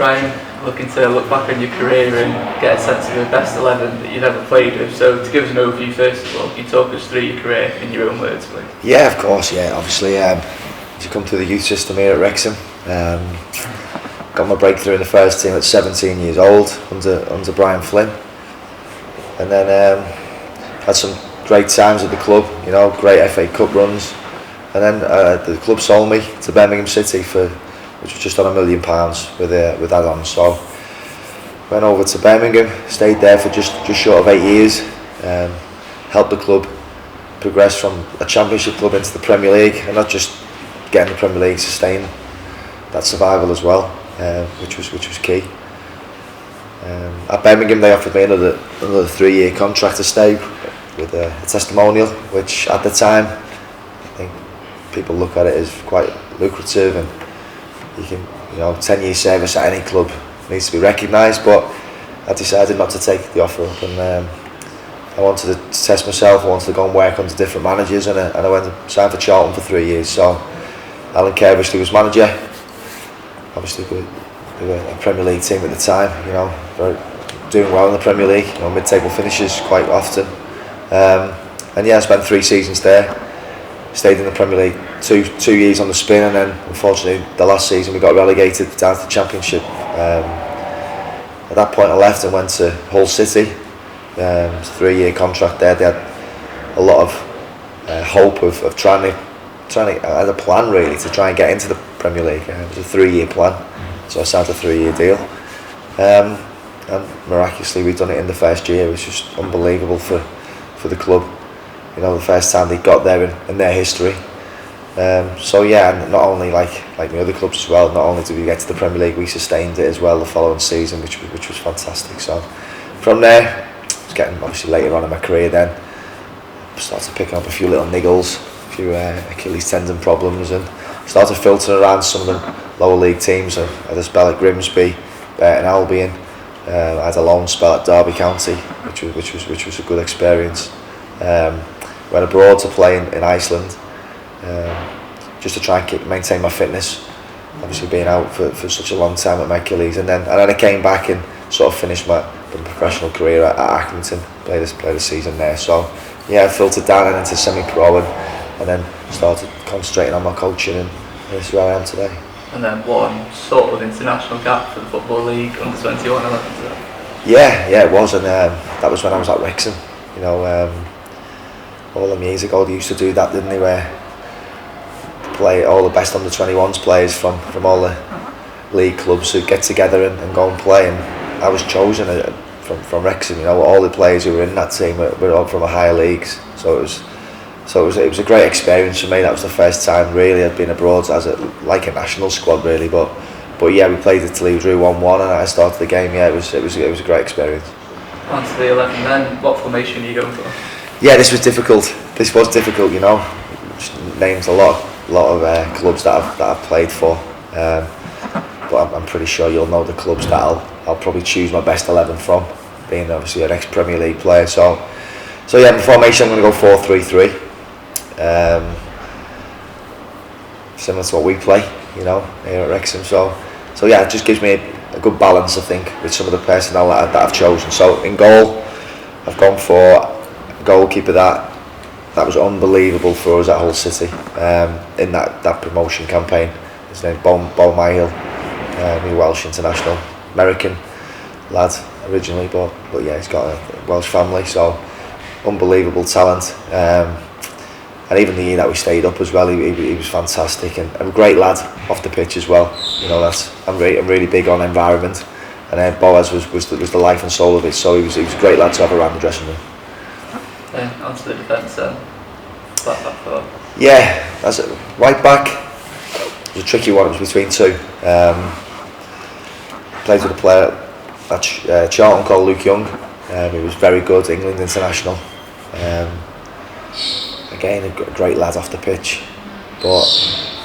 Bryan, looking to look back on your career and get a sense of the best 11 that you've ever played with. So to give us an overview first of all, can you talk us through your career in your own words, please? Yeah, of course. Yeah, obviously, to come through the youth system here at Wrexham. Got my breakthrough in the first team at 17 years old under Brian Flynn, and then had some great times at the club. You know, great FA Cup runs, and then the club sold me to Birmingham City which was just on £1 million with add-ons. So went over to Birmingham, stayed there for just short of 8 years, helped the club progress from a Championship club into the Premier League, and not just getting the Premier League, sustain that survival as well, which was key. At Birmingham they offered me another 3-year contract to stay with a testimonial, which at the time I think people look at it as quite lucrative, and you can, 10 years service at any club needs to be recognised, but I decided not to take the offer up, and I wanted to test myself. I wanted to go and work under different managers, and I went and signed for Charlton for 3 years. So Alan Kervishley was manager. Obviously they were a Premier League team at the time, doing well in the Premier League, mid-table finishes quite often. And yeah, I spent 3 seasons there, stayed in the Premier League two years on the spin, and then unfortunately the last season we got relegated down to the Championship. At that point I left and went to Hull City. It's a 3-year contract there. They had a lot of hope of trying to as a plan really to try and get into the Premier League. It was a 3-year plan, so I signed a 3-year deal, and miraculously we'd done it in the first year. It was just unbelievable for the club, the first time they got there in their history. So yeah, and not only like the other clubs as well, not only did we get to the Premier League, we sustained it as well the following season, which was fantastic. So from there, I was getting obviously later on in my career then, started picking up a few little niggles, a few Achilles tendon problems, and started filtering around some of the lower league teams. I had a spell at Grimsby, Burton Albion. I had a loan spell at Derby County, which was a good experience. Went abroad to play in Iceland, just to try and maintain my fitness. Obviously being out for such a long time with my Achilles, and then I came back and sort of finished my professional career at Accrington. Played a season there. So yeah, I filtered down and into semi-pro, and then started concentrating on my coaching, and this is where I am today. And then one sort of international gap for the Football League under 21 11. Yeah, it was, and that was when I was at Wrexham. All them years ago they used to do that, didn't they? Where they play all the best under 21s players from all the league clubs who get together and go and play, and I was chosen from Wrexham. All the players who were in that team were all from the higher leagues, so it was a great experience for me. That was the first time really I'd been abroad as a national squad really, but yeah, we played Italy, we drew 1-1, and I started the game. Yeah, it was a great experience. On to the 11 then, what formation are you going for? Yeah, this was difficult. Names a lot of clubs that I've played for, but I'm pretty sure you'll know the clubs that I'll probably choose my best 11 from, being obviously an ex-Premier League player. So yeah, the formation I'm going to go 4-3-3, similar to what we play, here at Wrexham. So yeah, it just gives me a good balance, I think, with some of the personnel that I've chosen. So in goal, I've gone for a goalkeeper that was unbelievable for us at Hull City in that promotion campaign. His name's Bo Myhill, he's a Welsh international, American lad originally, but yeah, he's got a Welsh family, so unbelievable talent. And even the year that we stayed up as well, he was fantastic, and a great lad off the pitch as well. I'm really big on environment, and Boaz was the life and soul of it. So he was a great lad to have around the dressing room. Onto the defence then. Back four. Yeah, as a right back, it was a tricky one. It was between two. Played with a player at Charlton called Luke Young. He was very good, England international. Again, a great lad off the pitch, but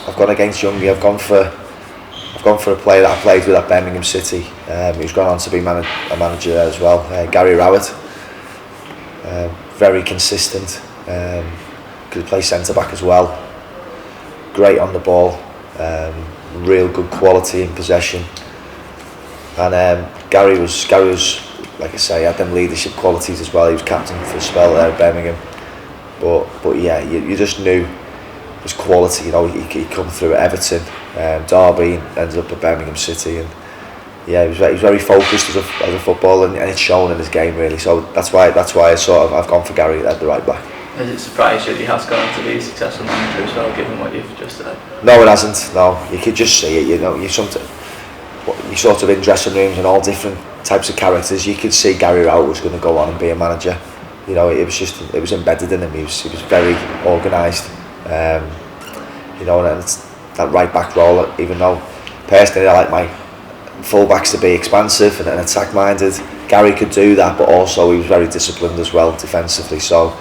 I've gone against Youngie. I've gone for a player that I played with at Birmingham City, who's gone on to be a manager there as well, Gary Rowett. Very consistent, could play centre back as well, great on the ball, real good quality in possession, And Gary was, like I say, had them leadership qualities as well. He was captain for a spell there at Birmingham. But yeah, you just knew his quality. You know, he'd come through at Everton, Derby, and ended up at Birmingham City, and yeah, he was very focused as a footballer, and it's shown in his game really. So that's why I've gone for Gary at the right back. Has it surprised you that he has gone on to be a successful manager as well, given what you've just said? No, it hasn't. No, you could just see it. You know, you sort of in dressing rooms and all different types of characters. You could see Gary Rowett was going to go on and be a manager. You know, it was embedded in him. He was very organised. You know, and it's that right back role. Even though personally I like my full-backs to be expansive and attack minded, Gary could do that, but also he was very disciplined as well defensively. So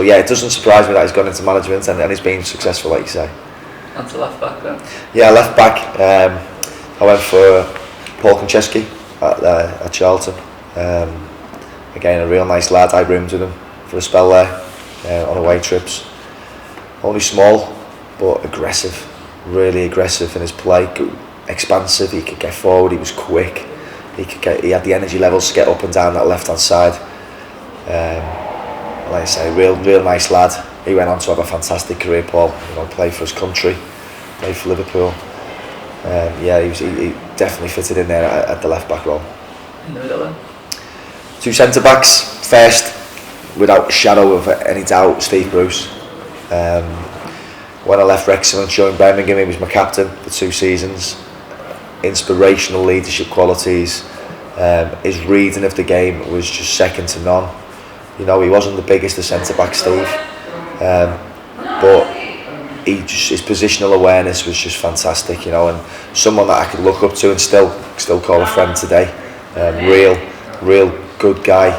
yeah, it doesn't surprise me that he's gone into management and he's been successful, like you say. And to left back then? Yeah, left back. I went for Paul Konchesky at Charlton. Again, a real nice lad. I roomed with him for a spell there on away trips. Only small, but aggressive. Really aggressive in his play. Expansive. He could get forward. He was quick. He had the energy levels to get up and down that left hand side. Like I say, real nice lad. He went on to have a fantastic career, Paul. You know, played for his country, played for Liverpool. Yeah, he definitely fitted in there at the left back role. In the middle then? Two centre backs. First, without a shadow of any doubt, Steve Bruce. When I left Wrexham and joined Birmingham, he was my captain for 2 seasons. Inspirational leadership qualities. His reading of the game was just second to none. You know, he wasn't the biggest of centre back, Steve, but his positional awareness was just fantastic. You know, and someone that I could look up to and still call a friend today. Real good guy.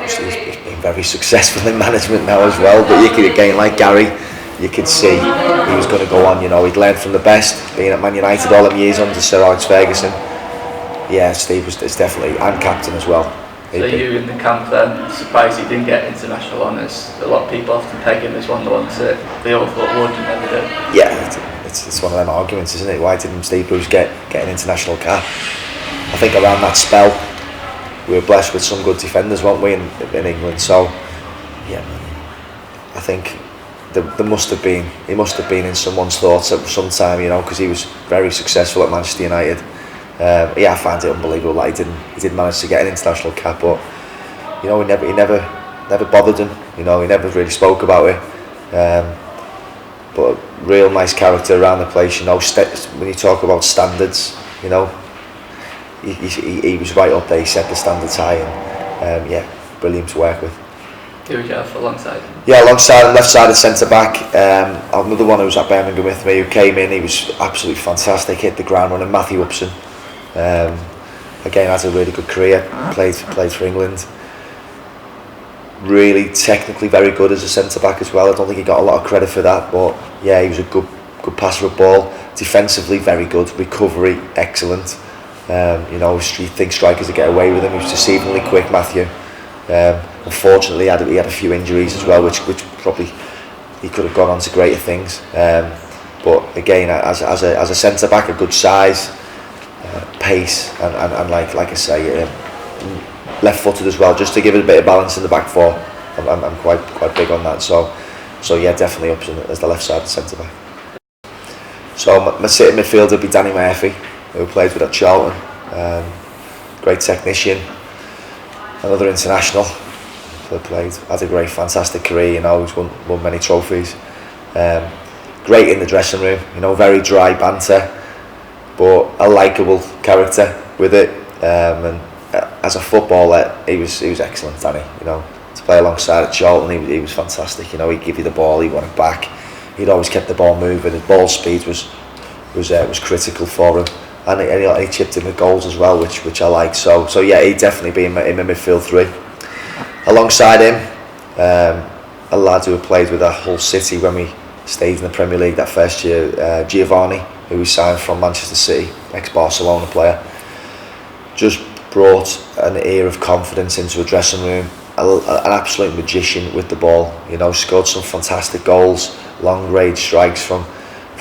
He's been very successful in management now as well. But you could, again, like Gary, you could see he was going to go on. You know, he'd learned from the best, being at Man United all them years under Sir Alex Ferguson. Yeah, Steve is definitely, and captain as well. So you in the camp then, surprised he didn't get international honours? A lot of people often peg him as one of the ones that they all thought would and never did. Yeah, it's one of them arguments, isn't it? Why didn't Steve Bruce get an international cap? I think around that spell we were blessed with some good defenders, weren't we, in England? So yeah, I think he must have been in someone's thoughts at some time, you know, because he was very successful at Manchester United. Yeah, I find it unbelievable that he didn't manage to get an international cap, but you know, he never bothered him. You know, he never really spoke about it. But real nice character around the place. You know, when you talk about standards, you know, he was right up there. He set the standards high, and yeah, brilliant to work with. Who would you have alongside? Yeah, alongside left sided centre back. Another one who was at Birmingham with me, who came in. He was absolutely fantastic. Hit the ground running. Matthew Upson. Again, has a really good career. Played for England. Really technically very good as a centre back as well. I don't think he got a lot of credit for that, but yeah, he was a good passer of ball. Defensively very good. Recovery excellent. You know, you think strikers would get away with him. He was deceivingly quick, Matthew. Unfortunately, he had a few injuries as well, which probably he could have gone on to greater things. But again, as a centre back, a good size, pace, and like I say, left-footed as well, just to give it a bit of balance in the back four. I'm quite big on that. So yeah, definitely up as the left side centre back. So my sitting midfield would be Danny Murphy, who played with at Charlton. Great technician, another international. Had a great, fantastic career. You know, he's won many trophies. Great in the dressing room. You know, very dry banter, but a likeable character with it. And as a footballer, he was excellent, Danny. You know, to play alongside at Charlton, he was fantastic. You know, he'd give you the ball, he won it back. He'd always kept the ball moving. His ball speed was critical for him, and he chipped in with goals as well, which I like. So yeah, he'd definitely be in my midfield three. Alongside him, a lad who had played with at Hull City when we stayed in the Premier League that first year, Giovanni, who we signed from Manchester City, ex-Barcelona player. Just brought an air of confidence into a dressing room, an absolute magician with the ball. You know, scored some fantastic goals, long range strikes from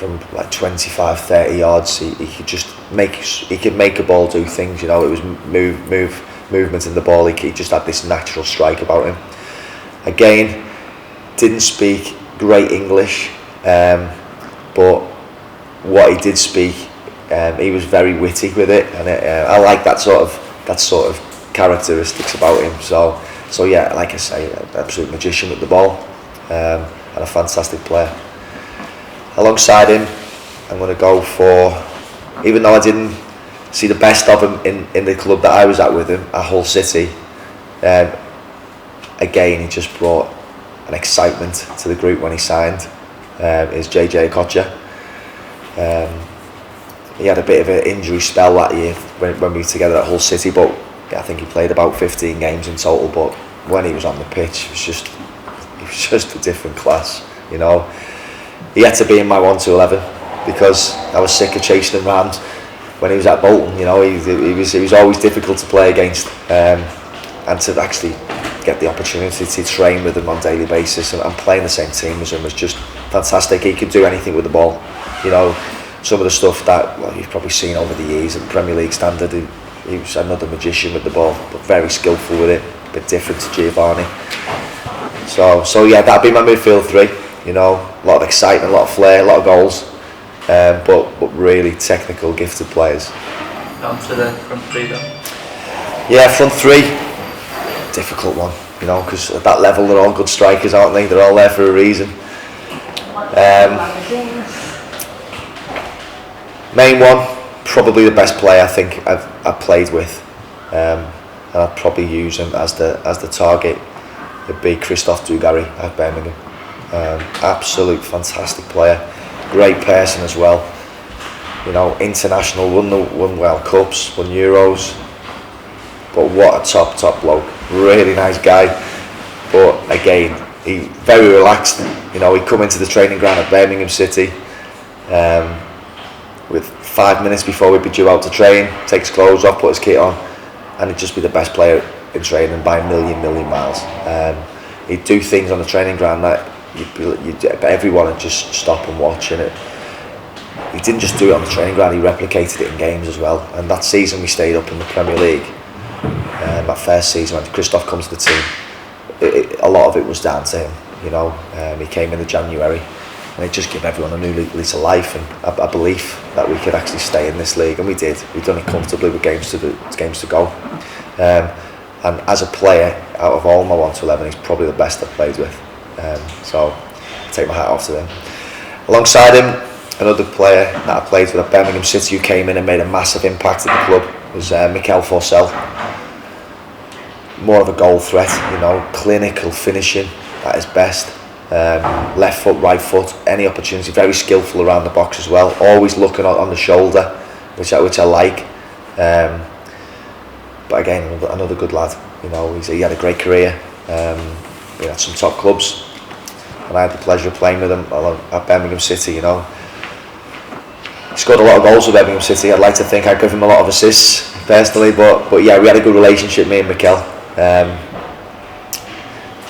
from like 25, 30 yards. He could just make a ball do things. You know, it was movement in the ball. He just had this natural strike about him. Again, didn't speak great English, but what he did speak, he was very witty with it, and I like that sort of characteristics about him. So yeah, like I say, an absolute magician with the ball, and a fantastic player. Alongside him, I'm going to go for, even though I didn't see the best of him in the club that I was at with him, at Hull City, again, he just brought an excitement to the group when he signed, is JJ Okocha. He had a bit of an injury spell that year when we were together at Hull City, but yeah, I think he played about 15 games in total. But when he was on the pitch, it was just a different class, you know. He had to be in my 1-11 because I was sick of chasing him around when he was at Bolton. You know, he was always difficult to play against, and to actually get the opportunity to train with him on a daily basis and play in the same team as him was just fantastic. He could do anything with the ball, you know. Some of the stuff that you've probably seen over the years at the Premier League standard, he was another magician with the ball, but very skillful with it, a bit different to Giovanni. So yeah, that'd be my midfield three. You know, a lot of excitement, a lot of flair, a lot of goals, but really technical, gifted players. Down to the front three then. Yeah, front three, difficult one, you know, because at that level they're all good strikers, aren't they? They're all there for a reason. Main one, probably the best player I think I've played with, and I'd probably use him as the target. It'd be Christophe Dugarry at Birmingham. Absolute fantastic player, great person as well. You know, international, won World Cups, won Euros. But what a top bloke, really nice guy. But again, he very relaxed. You know, he'd come into the training ground at Birmingham City with 5 minutes before we'd be due out to train, take his clothes off, put his kit on, and he'd just be the best player in training by a million miles. He'd do things on the training ground that everyone would just stop and watch, and he didn't just do it on the training ground, he replicated it in games as well. And that season we stayed up in the Premier League, that first season when Christophe comes to the team, a lot of it was down to him. You know, he came in the January and it just gave everyone a new lease of life and a belief that we could actually stay in this league, and we did. We've done it comfortably with games to go. And as a player, out of all my 1-11, he's probably the best I've played with. So I take my hat off to him. Alongside him, another player that I played with at Birmingham City who came in and made a massive impact at the club was Mikel Forssell. More of a goal threat, you know, clinical finishing at his best. Left foot, right foot, any opportunity, very skillful around the box as well, always looking on the shoulder, which I like. But again, another good lad. You know, he had a great career. He had some top clubs, and I had the pleasure of playing with him at Birmingham City. You know, he scored a lot of goals with Birmingham City. I'd like to think I'd give him a lot of assists personally, but yeah, we had a good relationship, me and Mikel.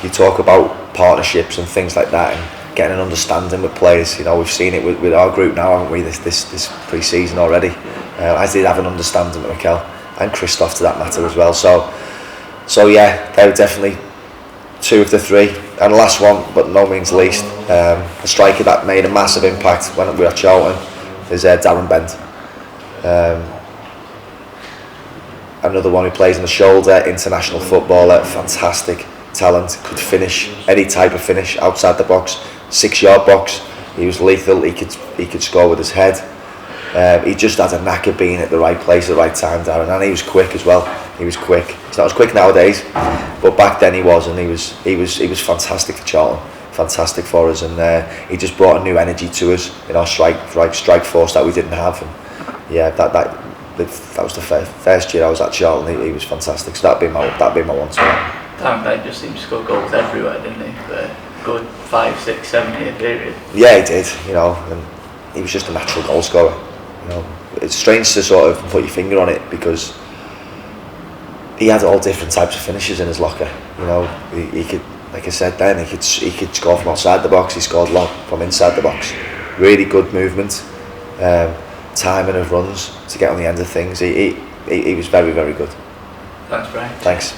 You talk about partnerships and things like that, and getting an understanding with players. You know, we've seen it with our group now, haven't we? This pre-season already. I did have an understanding with Mikel and Christophe to that matter as well. So yeah, they were definitely two of the three. And the last one, but no means least, a striker that made a massive impact when we were at Charlton is Darren Bent. Another one who plays on the shoulder, international footballer, fantastic talent, could finish any type of finish outside the box, 6-yard box. He was lethal. He could score with his head. He just had a knack of being at the right place at the right time, Darren, and he was quick as well. He was quick. He's not as quick nowadays, but back then he was, and he was fantastic for Charlton, fantastic for us, and he just brought a new energy to us in our strike force that we didn't have. And yeah, that was the first year I was at Charlton. He was fantastic. So that'd be my 1-2. Darren Bent just seemed to score goals everywhere, didn't he? For a good 5, 6, 7 year period. Yeah, he did. You know, and he was just a natural goal scorer. You know, it's strange to sort of put your finger on it because he had all different types of finishes in his locker. You know, he could, like I said then, he could score from outside the box. He scored a lot from inside the box. really good movement, timing of runs to get on the end of things. He was very, very good. Thanks, Brian. Thanks.